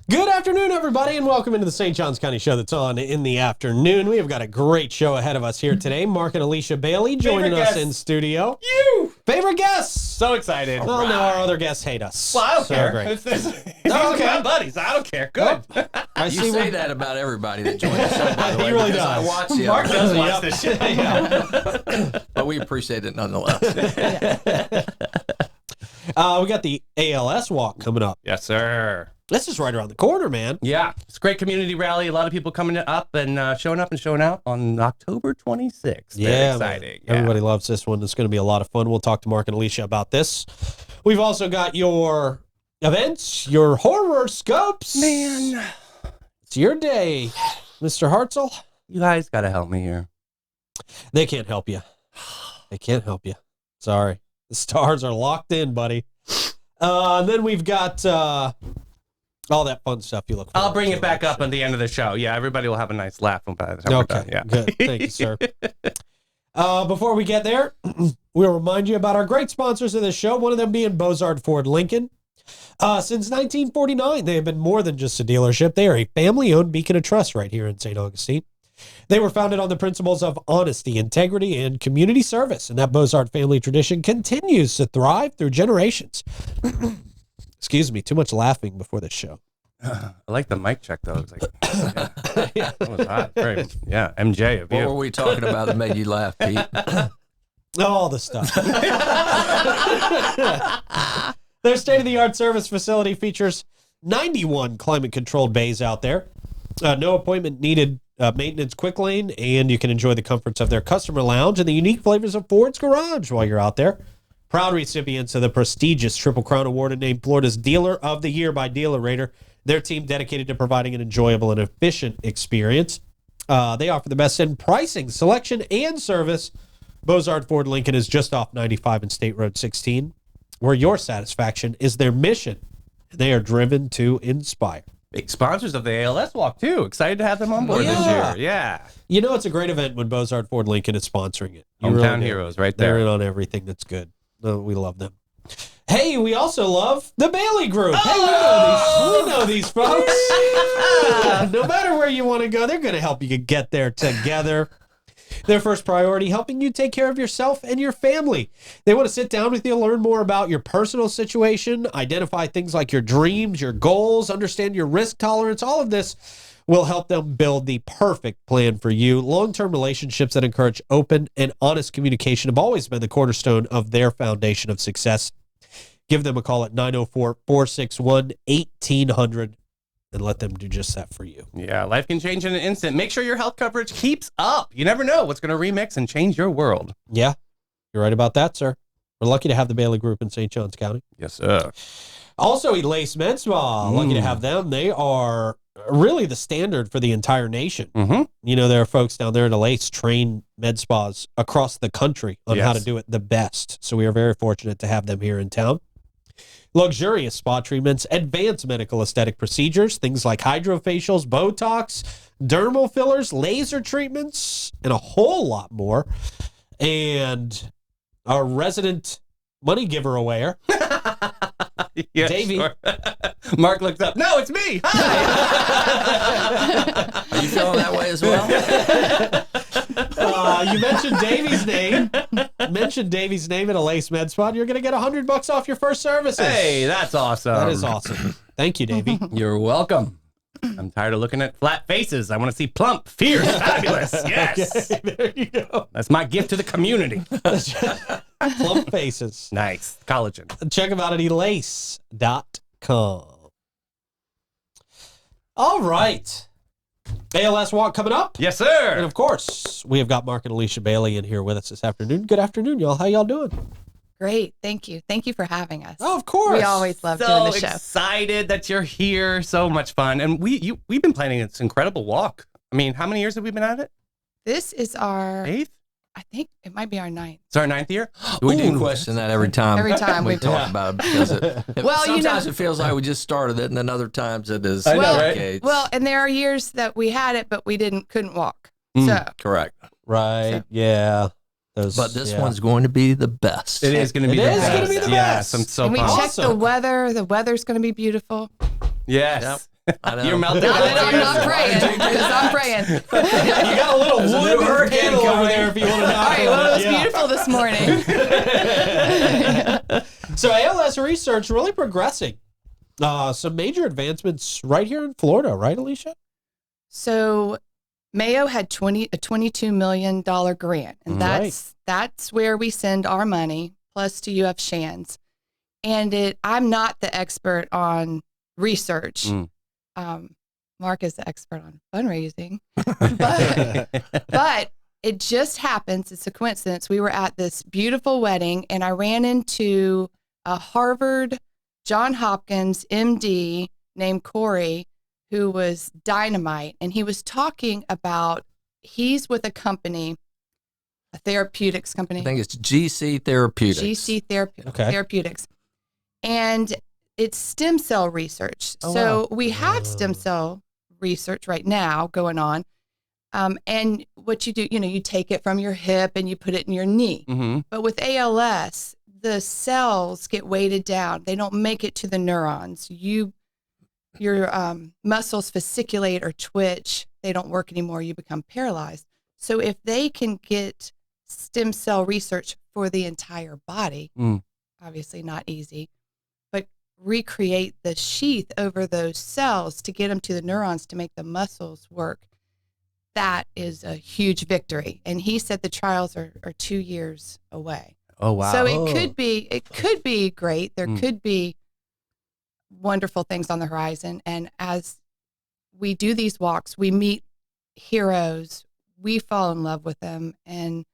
Good afternoon, everybody, and welcome into the St. Johns County Show that's on in the afternoon. We have got a great show ahead of us here today. Mark and Alecia Bailey joining us in studio. You! Favorite guests! So excited. Well, no, our other guests hate us. Well, I don't care. Great. These are my buddies. I don't care. Good. You say that about everybody that joins the show, by the way. He really because does. I watch you. Mark does watch this shit. But we appreciate it nonetheless. We got the ALS walk coming up. Yes, sir. This is right around the corner, man. Yeah. It's a great community rally. A lot of people coming up and showing up and showing out on October 26th. Yeah, exciting. Yeah. Everybody loves this one. It's going to be a lot of fun. We'll talk to Mark and Alecia about this. We've also got your events, your horoscopes. Man. It's your day, Mr. Hartzell. You guys got to help me here. They can't help you. They can't help you. Sorry. The stars are locked in, buddy. And then we've got all that fun stuff you look for. I'll bring it back up at the end of the show. Yeah, everybody will have a nice laugh by the time we're done. Yeah. Good. Thank you, sir. Before we get there, we'll remind you about our great sponsors of this show, one of them being Bozard Ford Lincoln. Since 1949, they have been more than just a dealership. They are a family-owned beacon of trust right here in St. Augustine. They were founded on the principles of honesty, integrity, and community service, and that Bozard family tradition continues to thrive through generations. Excuse me, too much laughing before this show. I like the mic check, though. It's like, yeah. That was hot. Very, yeah, MJ of you. What were we talking about that made you laugh, Pete? All the stuff. Their state-of-the-art service facility features 91 climate-controlled bays out there. No appointment needed maintenance quick lane, and you can enjoy the comforts of their customer lounge and the unique flavors of Ford's Garage while you're out there. Proud recipients of the prestigious Triple Crown Award and named Florida's Dealer of the Year by Dealer Rater. Their team dedicated to providing an enjoyable and efficient experience. They offer the best in pricing, selection, and service. Bozard Ford Lincoln is just off 95 and State Road 16, where your satisfaction is their mission. They are driven to inspire. Big sponsors of the ALS Walk, too. Excited to have them on board this year. Yeah. You know, it's a great event when Bozard Ford Lincoln is sponsoring it. You Hometown really heroes right there. They're in on everything that's good. We love them. Hey, we also love the Bailey Group. Hey, we know these folks. No matter where you want to go, they're going to help you get there together. Their first priority, helping you take care of yourself and your family. They want to sit down with you, learn more about your personal situation, identify things like your dreams, your goals, understand your risk tolerance. All of this will help them build the perfect plan for you. Long-term relationships that encourage open and honest communication have always been the cornerstone of their foundation of success. Give them a call at 904-461-1800 and let them do just that for you. Yeah, life can change in an instant. Make sure your health coverage keeps up. You never know what's going to remix and change your world. Yeah, you're right about that, sir. We're lucky to have the Bailey Group in St. Johns County. Yes, sir. Also, Elace Med Spa. Lucky to have them. They are really the standard for the entire nation. Mm-hmm. You know, there are folks down there at Elace train med spas across the country on how to do it the best. So we are very fortunate to have them here in town. Luxurious spa treatments, advanced medical aesthetic procedures, things like hydrofacials, Botox, dermal fillers, laser treatments, and a whole lot more. And our resident money giver aware, Yes, Davey. sure. Mark looks up. No, it's me. Hi. Are you feeling that way as well? You mentioned Davey's name. Mentioned Davey's name at a Lace Med Spot. You're going to get $100 off your first services. Hey, that's awesome. That is awesome. Thank you, Davey. You're welcome. I'm tired of looking at flat faces. I want to see plump, fierce, fabulous. Yes. Okay, there you go. That's my gift to the community. Plump faces. Nice. Collagen. Check them out at elace.com. All right. ALS Walk coming up. Yes, And sir. of course, we have got Mark and Alecia Bailey in here with us this afternoon. Good afternoon, y'all. How y'all doing? Great. Thank you. Thank you for having us. Oh, of course. We always love doing So the show. excited that you're here. So much fun. And we've been planning this incredible walk. I mean, how many years have we been at it? This is our, 8th? I think it might be our 9th. It's our 9th year? We do Ooh. question that every time. Every time we we talk about it because Well, you know- sometimes it feels like we just started it, and then other times it is. I know, Well, right? decades. Well, and there are years that we had it, but we couldn't walk. Mm. So correct. Right. So- Yeah. But this one's going to be the best. It is going to be It the is best. gonna be the Yes, best. I'm so and we pumped. checked the Awesome. weather. The weather's going to be beautiful. Yes. Yep. I know. You're melting. Not that I'm not praying, because I'm praying. You got a little There's a new wooden hurricane panel over coming. there if you want to knock All right, on well, it it. was Yeah. beautiful this morning. So ALS research really progressing. Some major advancements right here in Florida, right, Alecia? So Mayo had a $22 million grant, and that's where we send our money, plus to UF Shands. And I'm not the expert on research. Mark is the expert on fundraising, but it just happens. It's a coincidence. We were at this beautiful wedding, and I ran into a Harvard, John Hopkins MD named Corey, who was dynamite. And he was talking about, he's with a company, a therapeutics company. I think it's GC Therapeutics. Therapeutics. And it's stem cell research. So we have stem cell research right now going on. And what you do, you take it from your hip and you put it in your knee. Mm-hmm. But with ALS, the cells get weighted down. They don't make it to the neurons. Your muscles fasciculate or twitch. They don't work anymore. You become paralyzed. So if they can get stem cell research for the entire body, obviously not easy, but recreate the sheath over those cells to get them to the neurons to make the muscles work, that is a huge victory. And he said the trials are 2 years away. Oh, wow. So it could be great. There could be wonderful things on the horizon. And as we do these walks, we meet heroes, we fall in love with them, and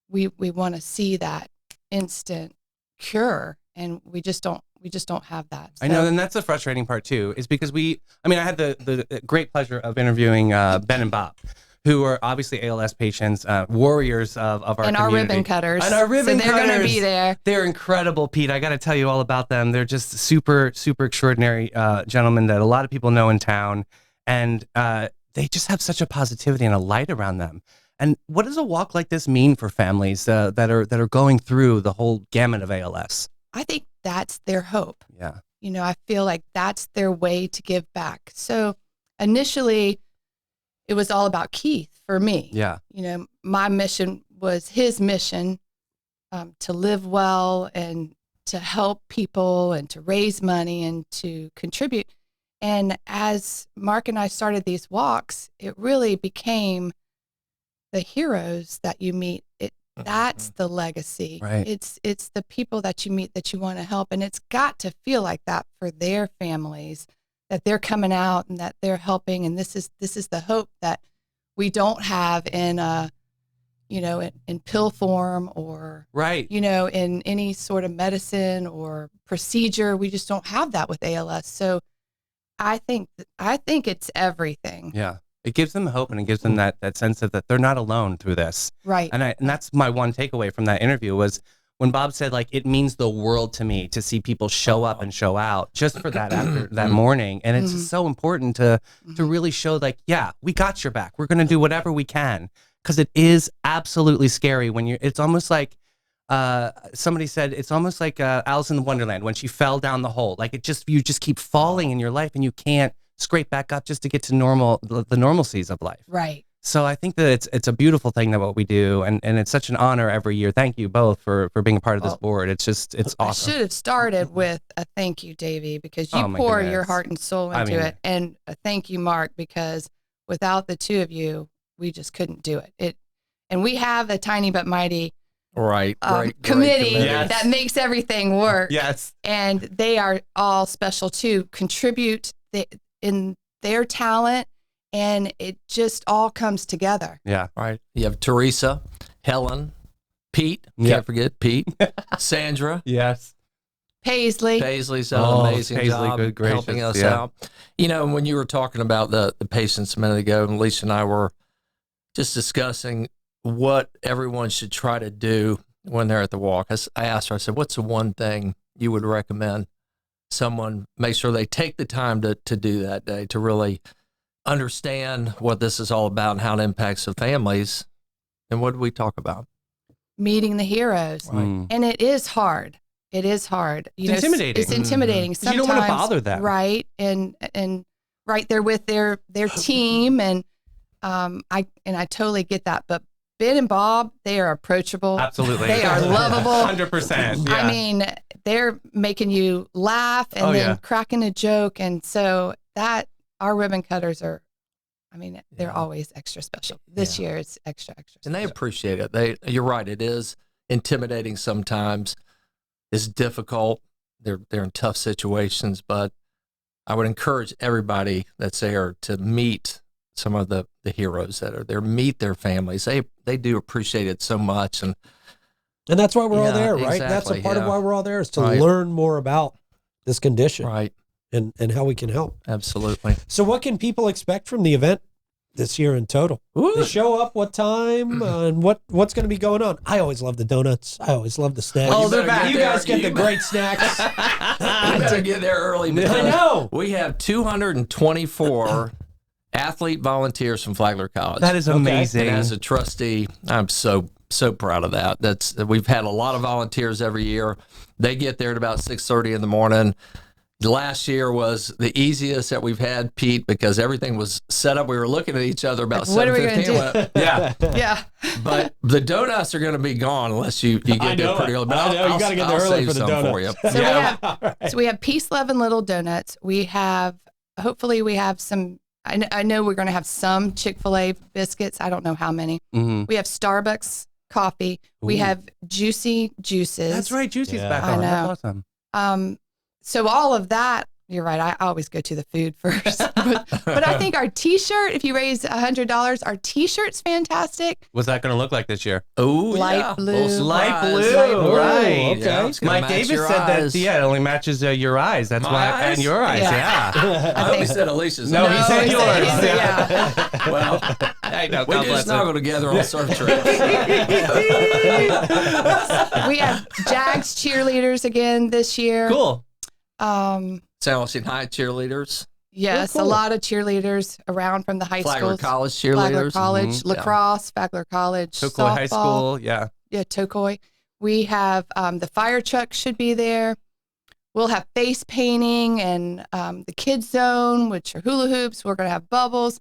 we want to see that instant cure. And we just don't have that. I know, and that's the frustrating part too, is because I had the great pleasure of interviewing Ben and Bob, who are obviously ALS patients, warriors of our and community. our ribbon cutters. And our ribbon so they're cutters. going to be there. They're incredible, Pete. I got to tell you all about them. They're just super, super extraordinary gentlemen that a lot of people know in town. And they just have such a positivity and a light around them. And what does a walk like this mean for families that are going through the whole gamut of ALS? I think that's their hope. Yeah. I feel like that's their way to give back. So initially, it was all about Keith for me. Yeah. My mission was his mission, to live well and to help people and to raise money and to contribute. And as Mark and I started these walks, it really became the heroes that you meet. That's the legacy. Right. It's the people that you meet that you want to help. And it's got to feel like that for their families, that they're coming out and that they're helping. And this is the hope that we don't have in in pill form or, right. in any sort of medicine or procedure. We just don't have that with ALS. So I think it's everything. Yeah. It gives them hope, and it gives them that sense of that they're not alone through this. Right. And that's my one takeaway from that interview was when Bob said, like, it means the world to me to see people show up and show out just for that after that morning. And it's just so important to really show, like, yeah, we got your back. We're going to do whatever we can, because it is absolutely scary when it's almost like somebody said, it's almost like Alice in Wonderland when she fell down the hole. Like you just keep falling in your life and you can't scrape back up just to get to the normalcies of life. Right. So I think that it's a beautiful thing that what we do, and it's such an honor every year. Thank you both for being a part of this board. It's awesome. I should have started with a thank you, Davey, because you my pour goodness. your heart and soul into it, and a thank you, Mark, because without the two of you, we just couldn't do it. And we have a tiny but mighty committee that makes everything work. Yes. And they are all special too. Contribute in their talent, and it just all comes together. Yeah. Right. You have Teresa, Helen, Pete. Can't forget Pete. Sandra. Yes. Paisley's done an amazing job good gracious, helping us out. When you were talking about the patients a minute ago, and Lisa and I were just discussing what everyone should try to do when they're at the walk. I asked her, I said, what's the one thing you would recommend someone make sure they take the time to do that day, to really understand what this is all about and how it impacts the families? And what did we talk about? Meeting the heroes. Right. And it is hard. It is hard. It's intimidating. It's intimidating. Sometimes, you don't want to bother them. Right. And right there with their team, and I totally get that. But Ben and Bob, they are approachable. Absolutely. They are lovable. 100%. Yeah. I mean, they're making you laugh and then cracking a joke. And so that our ribbon cutters are, I mean, they're always extra special. This year it's extra And special. they appreciate it. You're right. It is intimidating sometimes. It's difficult. They're in tough situations, but I would encourage everybody that's there to meet some of the heroes that are there, meet their families. They do appreciate it so much. And that's why we're all there, right? That's a part of why we're all there, is to learn more about this condition. Right. And how we can help. Absolutely. So what can people expect from the event this year in total? They show up, what time, and what's going to be going on? I always love the donuts. I always love the snacks. Oh, they're back. You guys get the great snacks. You better get there early. I know. We have 224 athlete volunteers from Flagler College. That is amazing. And as a trustee, I'm so proud of that. We've had a lot of volunteers every year. They get there at about 6:30 in the morning. Last year was the easiest that we've had, Pete, because everything was set up. We were looking at each other about 7:15. Yeah. Yeah. But the donuts are going to be gone unless you get there pretty early. But I know. You got to get there early for the donuts. So we have Peace, Love, and Little Donuts. Hopefully we have some, I know we're going to have some Chick-fil-A biscuits. I don't know how many. Mm-hmm. We have Starbucks coffee. We have Juicy Juices. That's right. Juicy's back I on. know. That's awesome. So all of that, you're right. I always go to the food first. but I think our T-shirt, if you raise $100, our T-shirt's fantastic. What's that going to look like this year? Oh, light blue. Light blue. Right. Okay. Mike Davis said that. Yeah, it only matches your eyes. That's why. Eyes? And your eyes. Yeah. I hope he said Alicia's. No, he said yours. Yeah. Well, I know. we do snuggle together on surf trips. We have Jags cheerleaders again this year. Cool. San Joaquin High cheerleaders. Yes, cool. a lot of cheerleaders around from the high Flagler schools. College Flagler cheerleaders. College, lacrosse, Flagler College, Tokoi softball. High School. Yeah. Yeah, Tokoi. We have the fire truck should be there. We'll have face painting and the kids zone, which are hula hoops. We're going to have bubbles.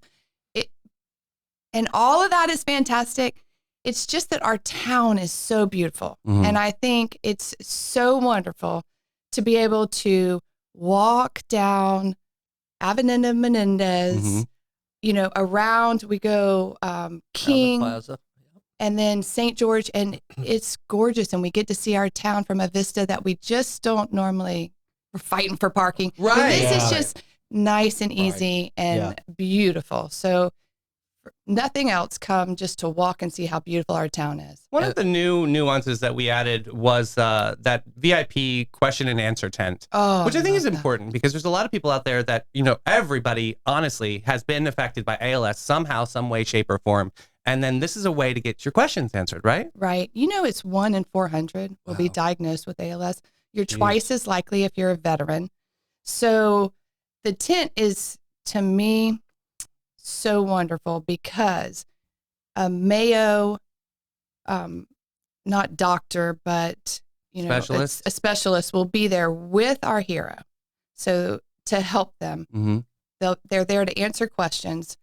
And all of that is fantastic. It's just that our town is so beautiful. Mm-hmm. And I think it's so wonderful to be able to walk down Avenida Menendez, around, we go King Plaza. and then St. George, and it's gorgeous. And we get to see our town from a vista that we just don't normally, we're fighting for parking. Right. And this is just nice and easy and beautiful. So nothing else come just to walk and see how beautiful our town is. One of the new nuances that we added was that VIP question and answer tent, which I think is important because there's a lot of people out there that, everybody honestly has been affected by ALS somehow, some way, shape, or form. And then this is a way to get your questions answered, right? Right. It's 1 in 400 will be diagnosed with ALS. You're twice as likely if you're a veteran. So the tent is, to me, so wonderful because a Mayo, not doctor, but specialist. A specialist will be there with our hero, so to help them. Mm-hmm. They're there to answer questions.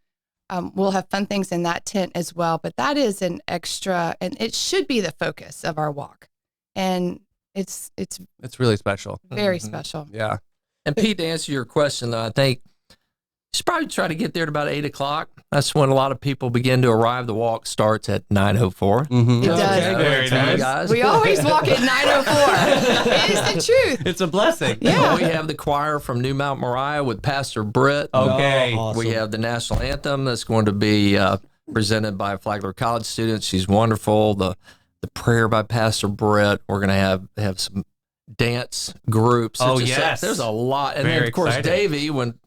We'll have fun things in that tent as well, but that is an extra, and it should be the focus of our walk, and it's really special. very special. Yeah. And Pete, to answer your question, I think you should probably try to get there at about 8 o'clock. That's when a lot of people begin to arrive. The walk starts at 9:04. Mm-hmm. It does. Okay, very nice. Guys. We always walk at 9:04. It is the truth. It's a blessing. Yeah. We have the choir from New Mount Moriah with Pastor Britt. Okay. Awesome. We have the national anthem that's going to be presented by Flagler College students. She's wonderful. The prayer by Pastor Britt. We're going to have some dance groups. Yes. There's a lot. And Very then, of course, exciting. Davey, when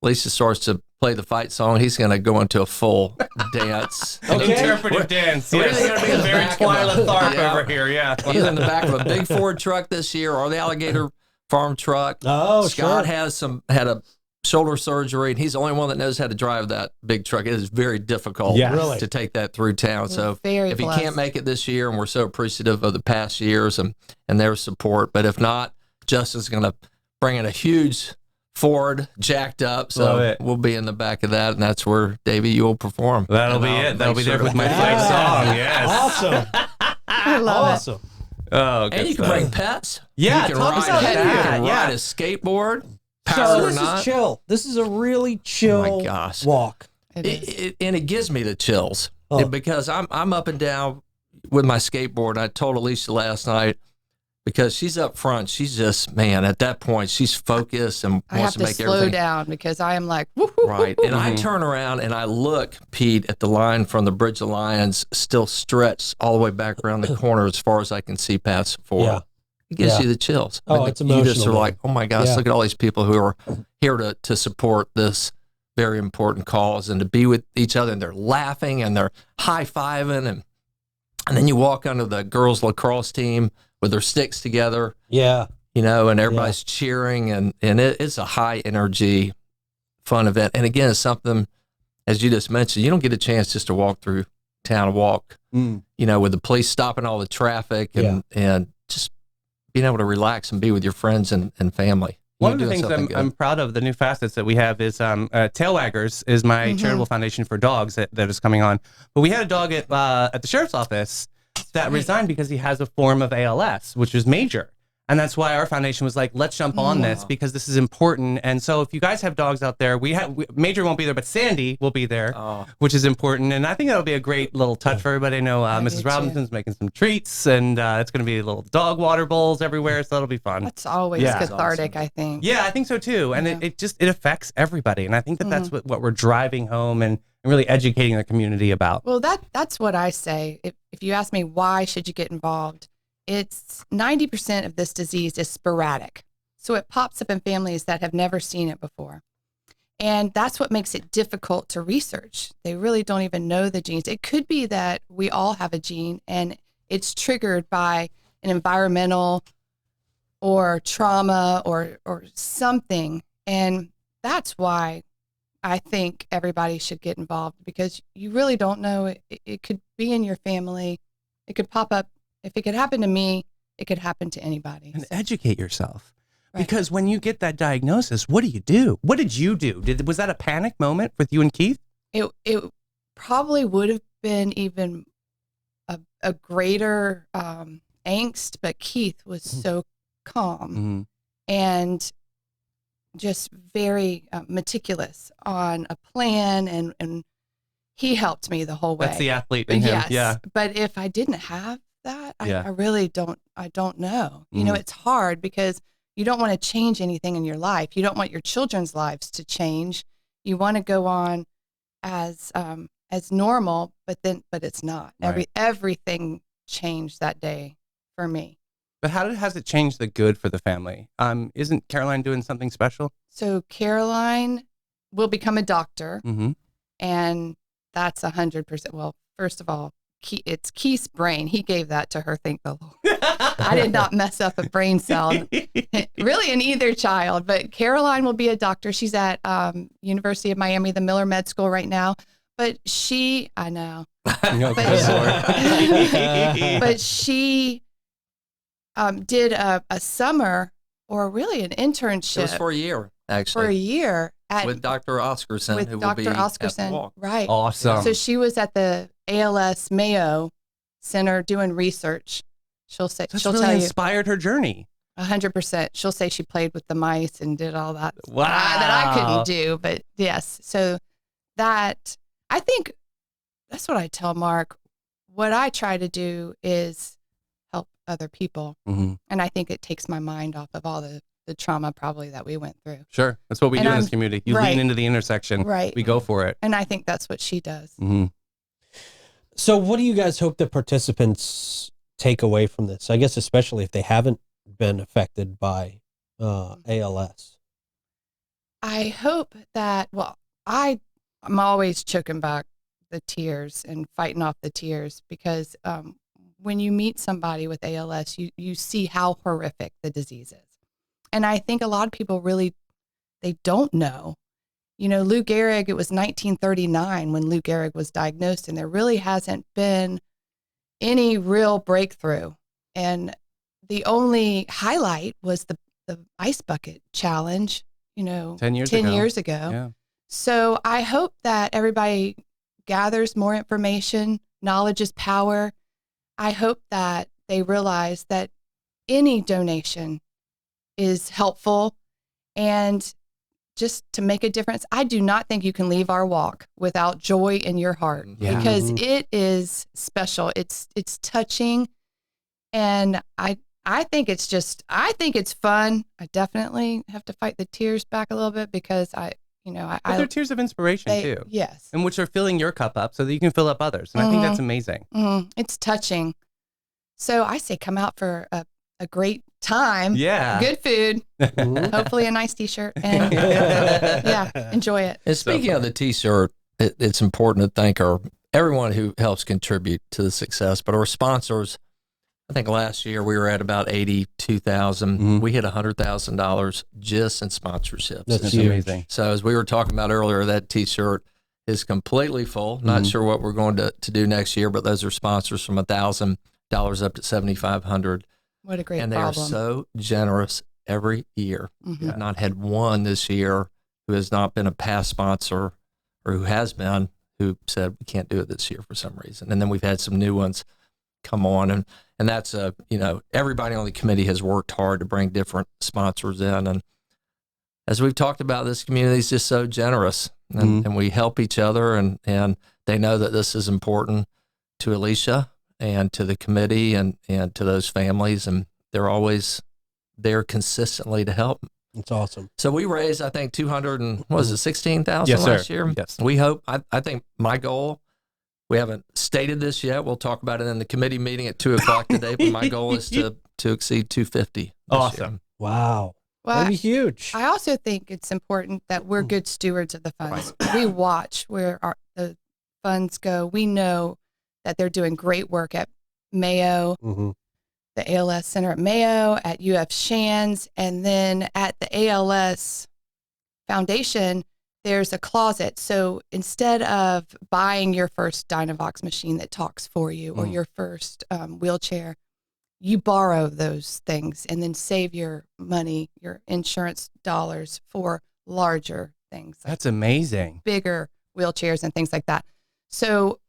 Lisa starts to play the fight song, he's going to go into a full dance. Interpretive dance. We're either gonna be in the Very back of Twyla a- Tharp Yeah. over here. Yeah. Either in the back of a big Ford truck this year or the Alligator Farm truck. Oh, Scott sure. had a shoulder surgery, and he's the only one that knows how to drive that big truck. It is very difficult Really? to take that through town. So very if he blessed. can't make it this year, and we're so appreciative of the past years and their support, but if not, Justin's going to bring in a huge Ford jacked up. Love So it. we'll be in the back of that, and that's where, Davey, you will perform. That'll And be I'll it. That'll make be there sure with to- my Yeah. fight song. Yes. Awesome. I love it. Awesome. Oh, good And you can stuff. bring pets. Yeah, you can talk ride, about you that. can Yeah. ride a skateboard, So power or this not. is chill. This is a really chill Oh my gosh. walk. It is. And it gives me the chills Oh. because I'm up and down with my skateboard. I told Alecia last night, because she's up front. She's just, man, at that point, she's focused and I have wants to to make slow everything down because I am like, woo, right. And I turn around and I look, Pete, at the line from the Bridge of Lions, still stretched all the way back around the corner as far as I can see past forward. Yeah. It gives Yeah. you the chills. Oh, And it's you just emotional, are man. like, oh my gosh, Yeah. look at all these people who are here to support this very important cause and to be with each other, and they're laughing and they're high-fiving, and then you walk onto the girls lacrosse team with their sticks together, Yeah. you know, and everybody's cheering, and it's a high energy, fun event. And again, it's something, as you just mentioned, you don't get a chance just to walk through town, walk, you know, with the police stopping all the traffic and just being able to relax and be with your friends and family. One You're of the doing things something I'm good. proud of, the new facets that we have is Tail Waggers is my charitable foundation for dogs that is coming on. But we had a dog at the sheriff's office that resigned because he has a form of ALS, which is major. And that's why our foundation was like, let's jump on this because this is important. And so if you guys have dogs out there, Major won't be there, but Sandy will be there, which is important. And I think that'll be a great little touch for everybody. I know Mrs. do Robinson's making some treats, and it's going to be little dog water bowls everywhere. So that'll be fun. that's always Yeah. cathartic, I think. Yeah, I think so too. And Yeah. it affects everybody. And I think that that's what we're driving home and really educating the community about. Well, that's what I say. If you ask me why should you get involved, it's 90% of this disease is sporadic. So it pops up in families that have never seen it before. And that's what makes it difficult to research. They really don't even know the genes. It could be that we all have a gene and it's triggered by an environmental or trauma or something. And that's why I think everybody should get involved, because you really don't know. It could be in your family. It could pop up. If it could happen to me, it could happen to anybody. And So, educate yourself. Right. Because when you get that diagnosis, what do you do? What did you do? Was that a panic moment with you and Keith? it probably would have been even a greater angst, but Keith was so calm and just very meticulous on a plan, and he helped me the whole way. That's the athlete in him. Yes. Yeah. But if I didn't have that, Yeah. I really don't know. You know, it's hard because you don't want to change anything in your life. You don't want your children's lives to change. You want to go on as normal, but it's not. Right. Everything changed that day for me. But how has it changed the good for the family? Isn't Caroline doing something special? So Caroline will become a doctor, Mm-hmm. and that's 100%. Well, first of all, it's Keith's brain. He gave that to her, thank the Lord. I did not mess up a brain cell, really, in either child. But Caroline will be a doctor. She's at University of Miami, the Miller Med School right now. But I know. But she did a summer, or really an internship It was for a year, for a actually, year with Dr. Oscarson, with who Dr. will be at the Oscarson. walk. Right. Awesome. So she was at the ALS Mayo Center doing research. She'll That's she'll really tell you inspired her journey. 100%. She'll say she played with the mice and did all that Wow. that I couldn't do. But yes, so that, I think that's what I tell Mark. What I try to do is help other people. Mm-hmm. And I think it takes my mind off of all the trauma probably that we went through. Sure. That's what we And do in this I'm- community. You right. lean into the intersection. Right. We go for it. And I think that's what she does. Mm-hmm. So what do you guys hope the participants take away from this? I guess especially if they haven't been affected by ALS. I hope that, well, I'm always choking back the tears and fighting off the tears, because when you meet somebody with ALS, you see how horrific the disease is. And I think a lot of people really, they don't know. You know, Lou Gehrig, it was 1939 when Lou Gehrig was diagnosed, and there really hasn't been any real breakthrough. And the only highlight was the ice bucket challenge, 10 years 10 ago. years ago. Yeah. So I hope that everybody gathers more information. Knowledge is power. I hope that they realize that any donation is helpful and just to make a difference. I do not think you can leave our walk without joy in your heart Yeah. because it is special. It's touching. And I think it's fun. I definitely have to fight the tears back a little bit because But they're tears of inspiration too. Yes. And which are filling your cup up so that you can fill up others. And I think that's amazing. It's touching. So I say come out for a great time. Yeah. Good food. Hopefully a nice t-shirt. And enjoy it. And speaking of the t-shirt, it's important to thank everyone who helps contribute to the success, but our sponsors. I think last year we were at about 82,000. We hit $100,000 just in sponsorships. That's amazing. So as we were talking about earlier, that t-shirt is completely full. Not sure what we're going to do next year, but those are sponsors from $1,000 up to $7,500. What a great And they problem. are so generous every year. Mhm. I've not had one this year who has not been a past sponsor or who has been who said we can't do it this year for some reason. And then we've had some new ones come on, and that's everybody on the committee has worked hard to bring different sponsors in, and as we've talked about, this community is just so generous, and we help each other, and they know that this is important to Alecia and to the committee and to those families, and they're always there consistently to help. It's awesome. So we raised, I think, 16,000 Yes, sir. last year. Yes. We hope. I think my goal. We haven't stated this yet. We'll talk about it in the committee meeting at 2:00 today. But my goal is to exceed 250. Awesome. Wow. Well, That'd be huge. I also think it's important that we're good stewards of the funds. We watch where the funds go. We know that they're doing great work at Mayo, the ALS Center at Mayo, at UF Shands, and then at the ALS Foundation, there's a closet. So instead of buying your first Dynavox machine that talks for you or your first wheelchair, you borrow those things and then save your money, your insurance dollars for larger things. Like That's amazing. bigger wheelchairs and things like that. So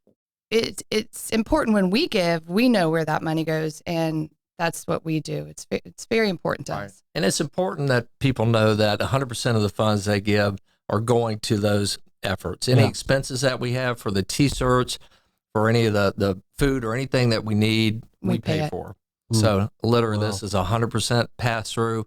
it's important when we give, we know where that money goes, and that's what we do. It's very important to us. And it's important that people know that 100% of the funds they give are going to those efforts. Any expenses that we have for the T-shirts, for any of the food or anything that we need, we pay it. for. So literally this is 100% pass through.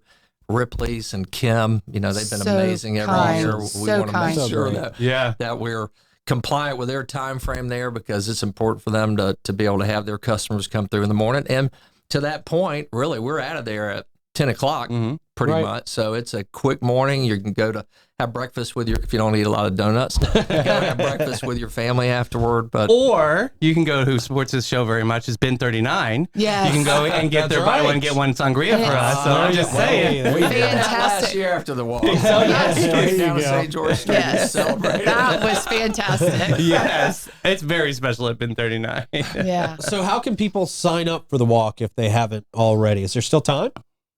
Ripley's and Kim, they've been So amazing every kind. year. We So want to kind. make sure So that we're compliant with their time frame there, because it's important for them to be able to have their customers come through in the morning. And to that point, really, we're out of there at 10 o'clock pretty Right. much. So it's a quick morning. You can go to have breakfast with if you don't eat a lot of donuts, you go have breakfast with your family afterward. But Or you can go who supports this show very much is Bin 39. Yes. You can go and get That's their buy right. one, get one sangria for us. So I'm just saying. we did that last Fantastic. year after the walk. Yes. Straight down to There you St. George Street to Yes. celebrate. That was fantastic. Yes. It's very special at Bin 39. Yeah, So how can people sign up for the walk if they haven't already? Is there still time?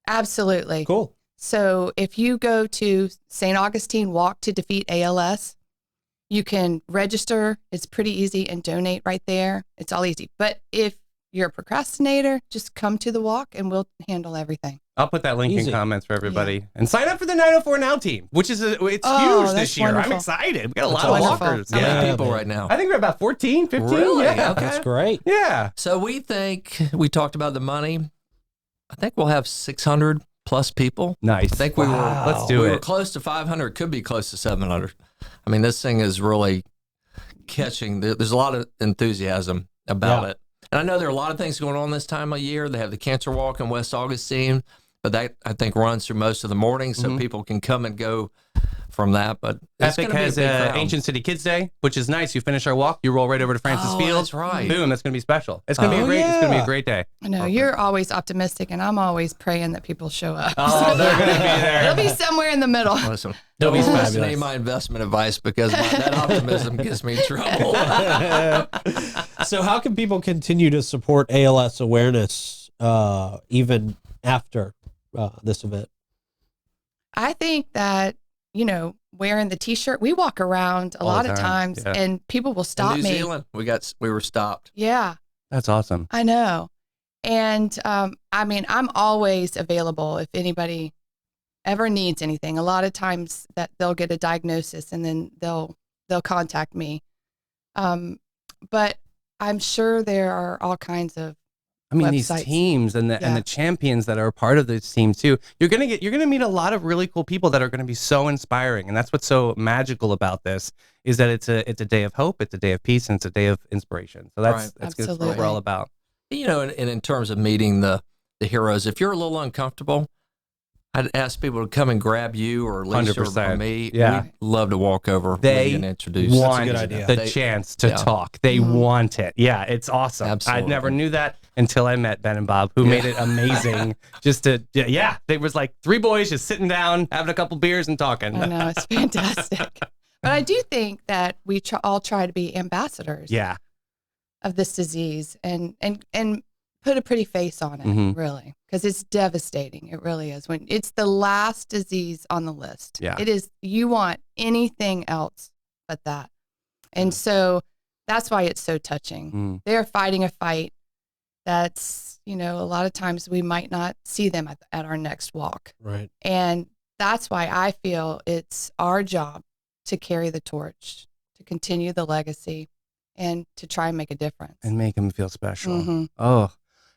absolutely. Cool. So if you go to St. Augustine Walk to Defeat ALS, you can register. It's pretty easy, and donate right there. It's all easy. But if you're a procrastinator, just come to the walk and we'll handle everything. I'll put that link Easy. in comments for everybody. And sign up for the 904 Now team, which is it's huge that's this year. I'm wonderful. excited. We got a lot That's of wonderful. walkers. How many Yeah. people right now? I think we're about 14, 15. Really? Yeah. Okay. That's great. Yeah. So we talked about the money. I think we'll have 600 plus people. Nice. I think Let's do we were it. close to 500, could be close to 700. I mean, this thing is really catching. There's a lot of enthusiasm about it. And I know there are a lot of things going on this time of year. They have the Cancer Walk in West Augustine, but that I think runs through most of the morning, so people can come and go from that. But it's Epic gonna be a has big crowd. Ancient City Kids Day, which is nice. You finish our walk, you roll right over to Francis Oh, Field. that's right. Boom, that's gonna be special. It's gonna be Oh, a great. It's gonna be yeah. a great day. I know you're always optimistic, and I'm always praying that people show up. Oh, they're gonna be there. It'll be somewhere in the middle. Listen, That'll don't be listen to fabulous. any of my investment advice, because that optimism gets me in trouble. So how can people continue to support ALS awareness even after this event? I think that wearing the T-shirt. We walk around a All lot the of time. times, Yeah. and people will stop In me. New Zealand, we were stopped. Yeah, That's awesome. I know. And I'm always available if anybody ever needs anything. A lot of times that they'll get a diagnosis and then they'll contact me. But I'm sure there are all kinds of These websites. teams and the champions that are a part of those teams too. You're gonna meet a lot of really cool people that are gonna be so inspiring, and that's what's so magical about this is that it's a day of hope, it's a day of peace, and it's a day of inspiration. So that's good. That's what we're Absolutely. all about. And in terms of meeting the heroes, if you're a little uncomfortable, I'd ask people to come and grab you or Lisa or 100%. me. Yeah. We'd love to walk over They with you and introduce. want That's a good idea. the They- chance to yeah. talk. They want it. Yeah, it's awesome. Absolutely. I never knew that until I met Ben and Bob, who made it amazing. They was like 3 boys just sitting down, having a couple beers and talking. I know, it's fantastic. But I do think that we all try to be ambassadors Yeah. of this disease and put a pretty face on it, Mhm. really, because it's devastating. It really is. When it's the last disease on the list, Yeah. it is. You want anything else but that, and so that's why it's so touching. Mm. They're fighting a fight that's a lot of times we might not see them at our next walk, Right. and that's why I feel it's our job to carry the torch, to continue the legacy, and to try and make a difference. And make them feel special. Mhm. Oh.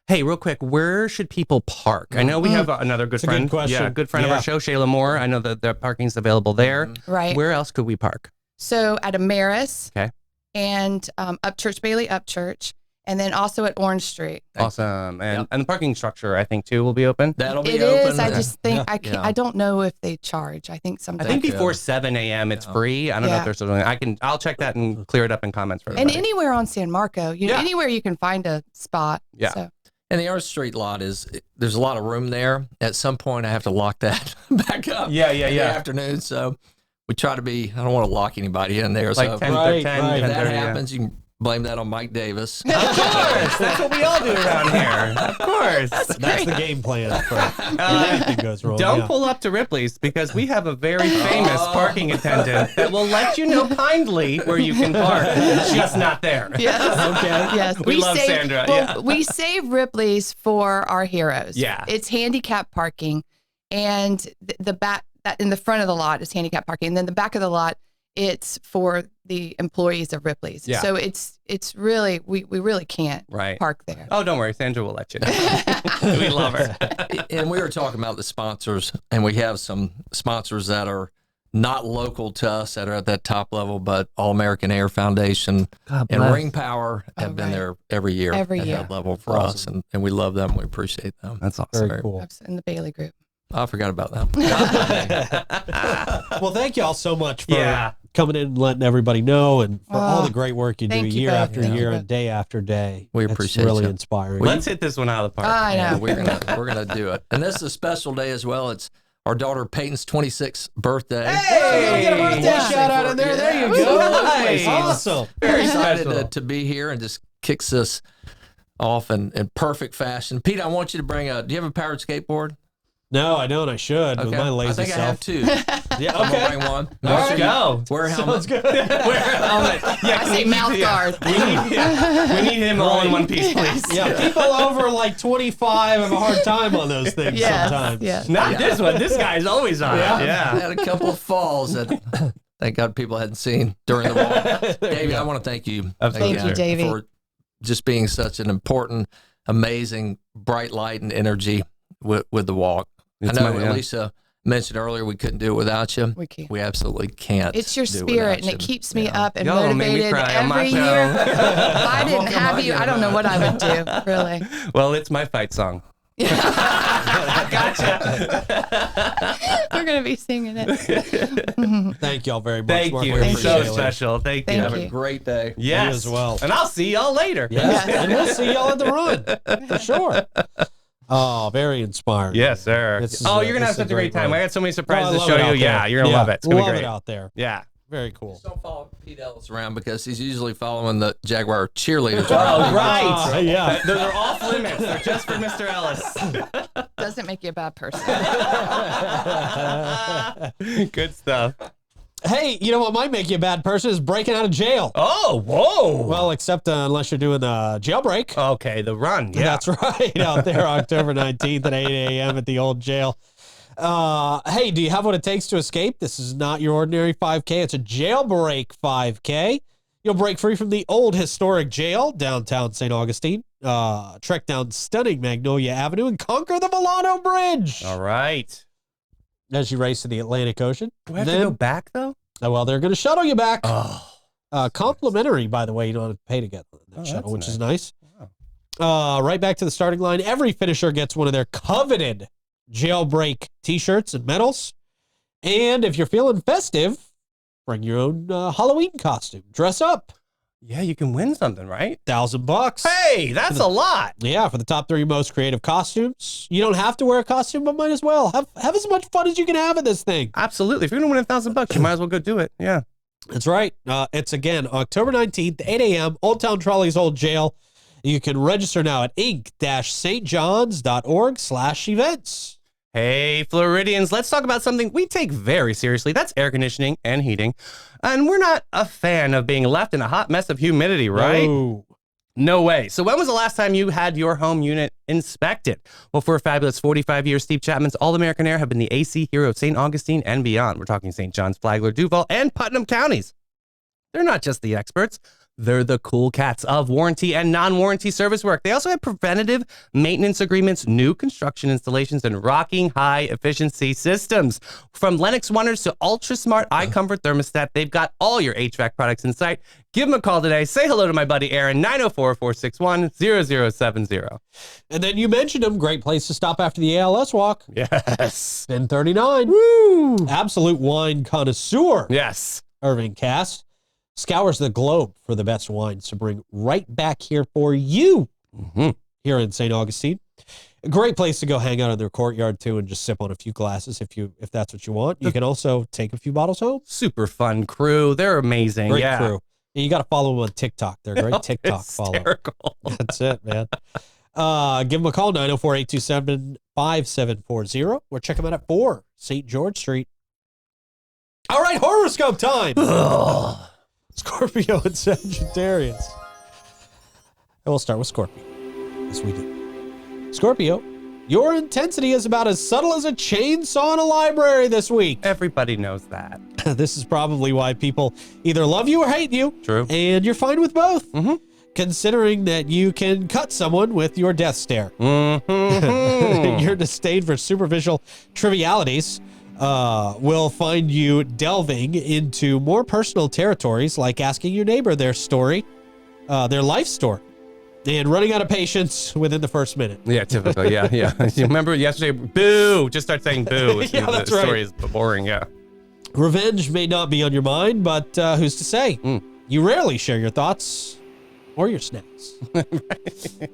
Hey, real quick, where should people park? I know we have another good It's a good friend. question. Yeah, good friend of Yeah. our show, Shayla Moore. I know that the parking's available there. Right. Where else could we park? So at Amaris, Okay. and Upchurch Bailey Upchurch, and then also at Orange Street. Awesome. And Yep. and the parking structure, I think, too, will be open. That'll be It open. is. I just think Yeah. I don't know if they charge. I think I sometimes. think Thank before you. 7 a.m. it's Yeah. free. I don't know Yeah. if there's something. I'll check that and clear it up in comments for And everybody. anywhere on San Marco, Yeah. anywhere you can find a spot. Yeah. So, And the Orange Street lot there's a lot of room there. At some point, I have to lock that back up. Yeah, in the afternoon. So we try to be. I don't want to lock anybody in there. Like so 10, Right, 10, right. if 10, that 30, yeah. happens, you can blame that on Mike Davis. Of course. That's what we all do around here. Of course. That's the game plan for if anything goes wrong. Don't yeah. pull up to Ripley's because we have a very famous parking attendant that will let you know kindly where you can park. Just not there. yes. Okay. Yes. We love Sandra, yeah. We save Ripley's for our heroes. Yeah. It's handicap parking, and the back that in the front of the lot is handicap parking, and then the back of the lot it's for the employees of Ripley's. Yeah. So it's really we really can't Right. park there. Oh, don't worry. Sandra will let you know. We love her. And we were talking about the sponsors, and we have some sponsors that are not local to us that are at that top level, but All American Air Foundation God and bless. Ring Power have been right. there every year Every at year. that level for us, and we love them. We appreciate them. That's awesome. Very cool. In the Bailey Group. I forgot about them. Well, thank y'all so much for Yeah. coming in and letting everybody know and for all the Oh, great work you do thank you year both. after Thank you year both. and day after day. We It's appreciate really you. inspiring. Let's hit this one out of the park. I know. Yeah, we're gonna do it. And this is a special day as well. It's our daughter Peyton's 26th birthday. Hey, we get a birthday Yeah. shout out in there. There you Yeah. go. Nice. Awesome. Very Very excited special. to be here and just kicks us off in perfect fashion. Pete, I want you to bring do you have a powered skateboard? No, I don't. I should with my lazy I think self. I have two. Yeah, I'm okay. gonna bring one. Let's go. Wear a helmet. Sounds good. Wear a helmet. Yeah, I say mouth guard. We need him all in one piece, please. Yeah, people over like 25 have a hard time on those things Yes, sometimes. yes. Not this one. This guy's always on Yeah. it. I Yeah. had a couple of falls that thank God people hadn't seen during the walk. Davey, I want to thank you. Absolutely. Thank you, Davey. For just being such an important, amazing, bright light and energy with the walk. It's I know my- yeah. Alecia mentioned earlier we couldn't do it without you. We can't. We absolutely can't. It's your do it spirit, without and you. it keeps me Yeah. and Y'all made me motivated cry on my every show. year. If I didn't Welcome have on you, in, I don't know man. what I would do. Really. Well, it's my fight song. Gotcha. We're gonna be singing it. Thank y'all very much. Thank Mark. you. We You're appreciate so it. special. Thank you. Thank Have you. a great day. Yes. You as well. And I'll see y'all later. Yes. And we'll see y'all at the run for sure. Oh, very inspiring. Yes, sir. This is Oh, a- you're going to have this is such a great time. run. I got so many Oh, I surprises to love show it you. out Yeah, there. you're going to love it. It's going to be Love great. it out there. Yeah. Very cool. Just don't follow Pete Ellis around because he's usually following the Jaguar cheerleaders. Oh, right. Yeah. Those are off limits. They're just for Mr. Ellis. Doesn't make you a bad person. Good stuff. Hey, you know what might make you a bad person is breaking out of jail. Oh, whoa. Well, except unless you're doing a jailbreak. Okay, the run. Yeah. That's right. Out there October 19th at 8 a.m. at the old jail. Hey, do you have what it takes to escape? This is not your ordinary 5K. It's a jailbreak 5K. You'll break free from the old historic jail, downtown St. Augustine, trek down stunning Magnolia Avenue, and conquer the Milano Bridge. All right. As you race to the Atlantic Ocean. Do I have to go back, though? Well, they're going to shuttle you back. Oh. Complimentary, by the way. You don't have to pay to get that shuttle, which is nice. Wow. Right back to the starting line. Every finisher gets one of their coveted jailbreak t-shirts and medals. And if you're feeling festive, bring your own Halloween costume. Dress up. Yeah, you can win something, right? $1,000. Hey, that's a lot. Yeah, for the top 3 most creative costumes. You don't have to wear a costume, but might as well. Have as much fun as you can have at this thing. Absolutely. If you're going to win $1,000, you might as well go do it. Yeah. That's right. It's, again, October 19th, 8 a.m., Old Town Trolley's Old Jail. You can register now at inc-stjohns.org/events. Hey, Floridians, let's talk about something we take very seriously. That's air conditioning and heating. And we're not a fan of being left in a hot mess of humidity, right? No way. So when was the last time you had your home unit inspected? Well, for a fabulous 45 years, Steve Chapman's All-American Air have been the AC hero of St. Augustine and beyond. We're talking St. John's, Flagler, Duval, and Putnam counties. They're not just the experts. They're the cool cats of warranty and non-warranty service work. They also have preventative maintenance agreements, new construction installations, and rocking high-efficiency systems. From Lennox Wonders to ultra-smart iComfort thermostat, they've got all your HVAC products in sight. Give them a call today. Say hello to my buddy Aaron, 904-461-0070. And then you mentioned them. Great place to stop after the ALS walk. Yes. 1039. Woo. Absolute wine connoisseur. Yes. Irving Cass scours the globe for the best wines to bring right back here for you here in St. Augustine. A great place to go hang out in their courtyard too and just sip on a few glasses if that's what you want. You can also take a few bottles home. Super fun crew. They're amazing. Great yeah. crew. And you got to follow them on TikTok. They're a great TikTok follow. Hysterical. That's it, man. Give them a call, 904-827-5740, or check them out at 4 St. George Street. All right, horoscope time. Scorpio and Sagittarius. And we'll start with Scorpio, as we do. Scorpio, your intensity is about as subtle as a chainsaw in a library this week. Everybody knows that. This is probably why people either love you or hate you. True. And you're fine with both. Considering that you can cut someone with your death stare. Your disdain for superficial trivialities will find you delving into more personal territories, like asking your neighbor their story, their life story, and running out of patience within the first minute. Yeah, typical. Yeah. You remember yesterday? Boo! Just start saying boo. Yeah, that's right. The story is boring. Yeah. Revenge may not be on your mind, but who's to say? You rarely share your thoughts or your snacks.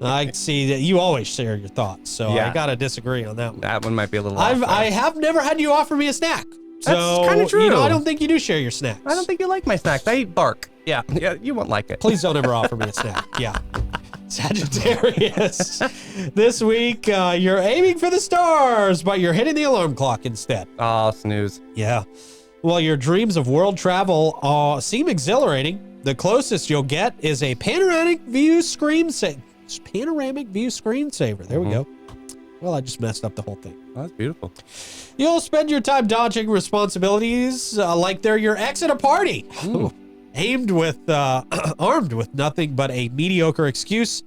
I see that you always share your thoughts, so Yeah. I gotta disagree on that one. That one might be a little. I have never had you offer me a snack. So, kinda true. I don't think you do share your snacks. I don't think you like my snacks. I eat bark. Yeah, you won't like it. Please don't ever offer me a snack. Yeah. Sagittarius. This week, you're aiming for the stars, but you're hitting the alarm clock instead. Oh, snooze. Yeah. Well, your dreams of world travel seem exhilarating. The closest you'll get is a panoramic view screensaver. There we go. Well, I just messed up the whole thing. Oh, that's beautiful. You'll spend your time dodging responsibilities like they're your ex at a party. Armed with nothing but a mediocre excuse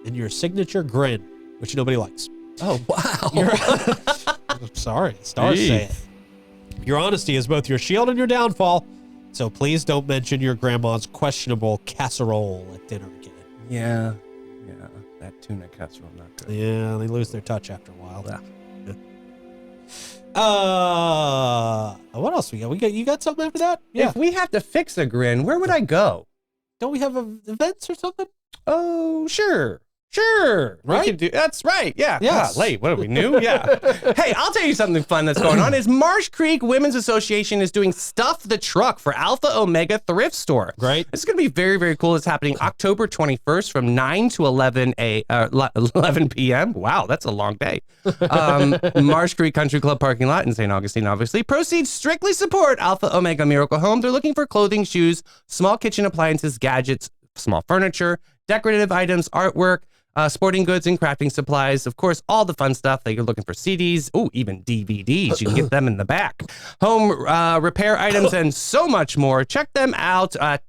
and your signature grin, which nobody likes. Oh, wow. I'm sorry, stars say it. Your honesty is both your shield and your downfall, so please don't mention your grandma's questionable casserole at dinner again. Yeah. That tuna casserole, not good. Yeah, they lose their touch after a while. Yeah. What else we got? You got something after that? Yeah. If we have to fix a grin, where would I go? Don't we have events or something? Oh, sure. Sure. Right? That's right. Yeah. Yes. Late. What are we new? Yeah. Hey, I'll tell you something fun that's going on is Marsh Creek Women's Association is doing Stuff the Truck for Alpha Omega Thrift Store. Great. This is going to be very, very cool. It's happening October 21st from 9 to 11 p.m. Wow, that's a long day. Marsh Creek Country Club parking lot in St. Augustine, obviously. Proceeds strictly support Alpha Omega Miracle Home. They're looking for clothing, shoes, small kitchen appliances, gadgets, small furniture, decorative items, artwork, sporting goods and crafting supplies. Of course, all the fun stuff that you're looking for, CDs, even DVDs. You can get them in the back. Home repair items and so much more. Check them out at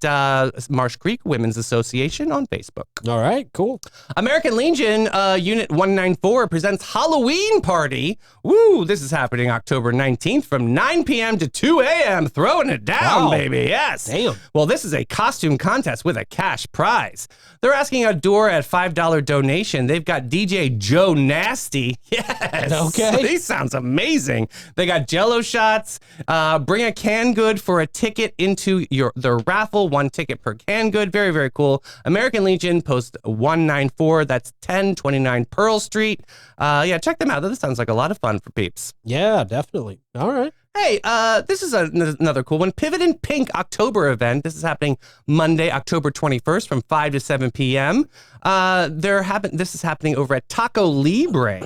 Marsh Creek Women's Association on Facebook. All right, cool. American Legion Unit 194 presents Halloween Party. Woo, this is happening October 19th from 9 p.m. to 2 a.m. Throwing it down, Wow. baby. Yes. Damn. Well, this is a costume contest with a cash prize. They're asking a door at $5 donation. They've got DJ Joe Nasty. Yes. Okay. He sounds amazing. They got Jello shots. Bring a canned good for a ticket into the raffle. 1 ticket per canned good. Very, very cool. American Legion, post 194. That's 1029 Pearl Street. Check them out. This sounds like a lot of fun for peeps. Yeah, definitely. All right. Hey, this is another cool one. Pivot in Pink October event. This is happening Monday, October 21st from 5 to 7 p.m. This is happening over at Taco Libre.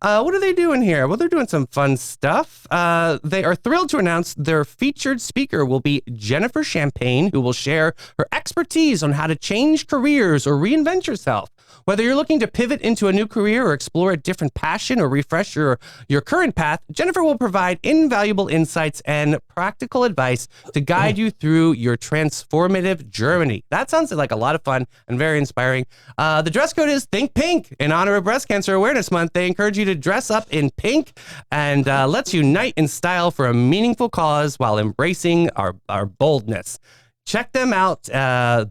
What are they doing here? Well, they're doing some fun stuff. They are thrilled to announce their featured speaker will be Jennifer Champagne, who will share her expertise on how to change careers or reinvent yourself. Whether you're looking to pivot into a new career or explore a different passion or refresh your current path, Jennifer will provide invaluable insights and practical advice to guide you through your transformative journey. That sounds like a lot of fun and very inspiring. The dress code is Think Pink. In honor of Breast Cancer Awareness Month, they encourage you to dress up in pink and let's unite in style for a meaningful cause while embracing our boldness. Check them out,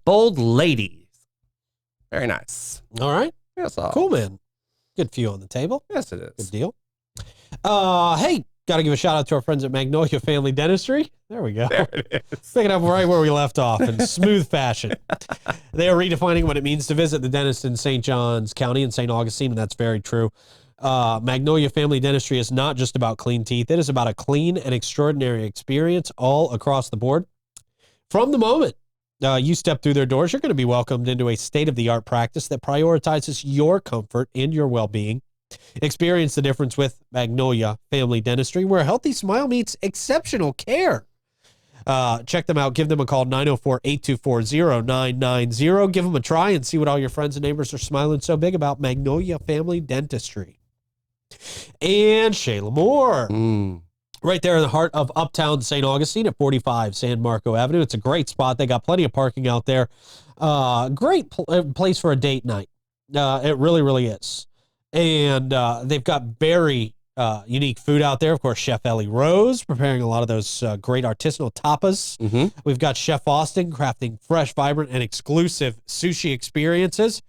Bold Ladies. Very nice. All right. Yes, all. Cool, man. Good for you on the table. Yes, it is. Good deal. Hey, got to give a shout out to our friends at Magnolia Family Dentistry. There we go. There it is. Picking up right where we left off in smooth fashion. They are redefining what it means to visit the dentist in St. Johns County and St. Augustine, and that's very true. Magnolia Family Dentistry is not just about clean teeth. It is about a clean and extraordinary experience all across the board. From the moment you step through their doors, you're going to be welcomed into a state-of-the-art practice that prioritizes your comfort and your well-being. Experience the difference with Magnolia Family Dentistry, where a healthy smile meets exceptional care. Check them out. Give them a call, 904-824-0990. Give them a try and see what all your friends and neighbors are smiling so big about. Magnolia Family Dentistry. And Shayla Moore. Right there in the heart of Uptown St. Augustine at 45 San Marco Avenue. It's a great spot. They got plenty of parking out there. Great place for a date night. It really, really is. And they've got very unique food out there. Of course, Chef Ellie Rose preparing a lot of those great artisanal tapas. Mm-hmm. We've got Chef Austin crafting fresh, vibrant, and exclusive sushi experiences.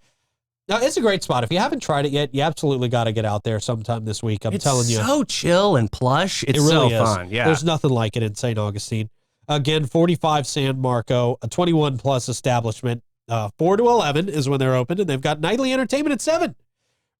Now, it's a great spot. If you haven't tried it yet, you absolutely got to get out there sometime this week. I'm telling you. It's so chill and plush. It's It really so is. fun. Yeah. There's nothing like it in St. Augustine. Again, 45 San Marco, a 21-plus establishment. 4 to 11 is when they're open, and they've got nightly entertainment at 7.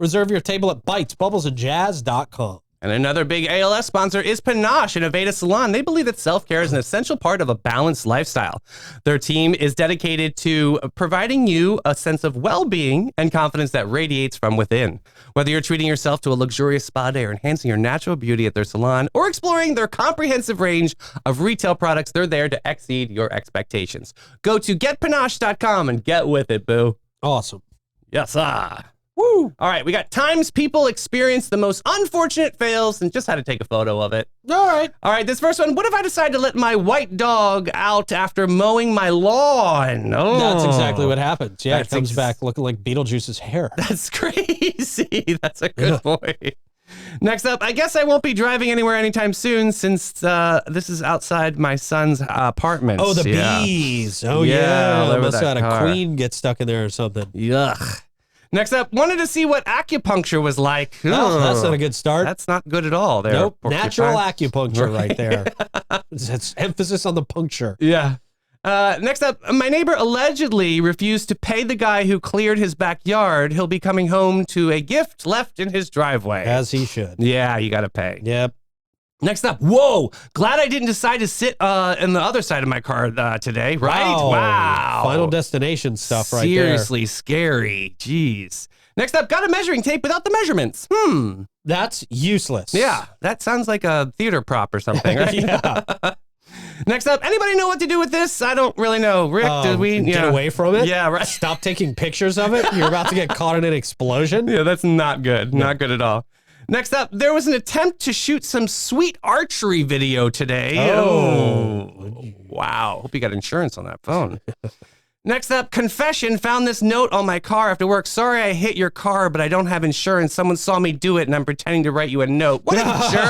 Reserve your table at bitesbubblesandjazz.com. And another big ALS sponsor is Panache and Aveda Salon. They believe that self-care is an essential part of a balanced lifestyle. Their team is dedicated to providing you a sense of well-being and confidence that radiates from within. Whether you're treating yourself to a luxurious spa day or enhancing your natural beauty at their salon or exploring their comprehensive range of retail products, they're there to exceed your expectations. Go to getpanache.com and get with it, boo. Awesome. Yes, sir. Woo! All right, we got times people experience the most unfortunate fails and just had to take a photo of it. All right. All right, this first one. What if I decide to let my white dog out after mowing my lawn? Oh, That's exactly what happens. Yeah, That's it comes back looking like Beetlejuice's hair. That's crazy. That's a good point. Next up, I guess I won't be driving anywhere anytime soon since this is outside my son's apartment. Oh, the bees. Oh, Yeah, yeah. all They over must that have had a car. queen get stuck in there or something. Yuck. Next up, wanted to see what acupuncture was like. Oh, that's not a good start. That's not good at all. There, Nope. porcupine. Natural acupuncture right there. It's emphasis on the puncture. Yeah. Next up, my neighbor allegedly refused to pay the guy who cleared his backyard. He'll be coming home to a gift left in his driveway. As he should. Yeah, you got to pay. Yep. Next up, whoa, glad I didn't decide to sit in the other side of my car today, right? Wow. Final destination stuff right there. Seriously scary. Jeez. Next up, got a measuring tape without the measurements. That's useless. Yeah, that sounds like a theater prop or something, right? Yeah. Next up, anybody know what to do with this? I don't really know. Rick, did we get away from it? Yeah, right. Stop taking pictures of it. You're about to get caught in an explosion. Yeah, that's not good. Not good at all. Next up, there was an attempt to shoot some sweet archery video today. Oh. Wow. Hope you got insurance on that phone. Next up, confession, found this note on my car after work. Sorry I hit your car, but I don't have insurance. Someone saw me do it, and I'm pretending to write you a note. What a jerk.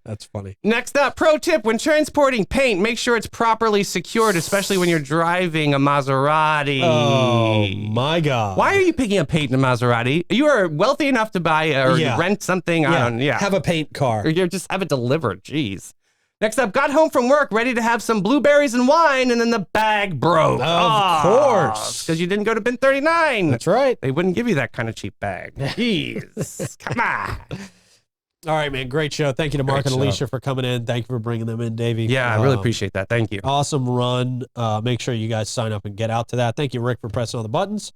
That's funny. Next up, pro tip, when transporting paint, make sure it's properly secured, especially when you're driving a Maserati. Oh, my God. Why are you picking up paint in a Maserati? You are wealthy enough to buy or rent something. Have a paint car. Or you just have it delivered. Jeez. Next up, got home from work, ready to have some blueberries and wine, and then the bag broke. Of course. Because you didn't go to bin 39. That's right. They wouldn't give you that kind of cheap bag. Jeez. Come on. All right, man. Great show. Thank you to Mark and Alecia for coming in. Thank you for bringing them in, Davey. Yeah, I really appreciate that. Thank you. Awesome run. Make sure you guys sign up and get out to that. Thank you, Rick, for pressing all the buttons.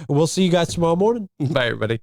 We'll see you guys tomorrow morning. Bye, everybody.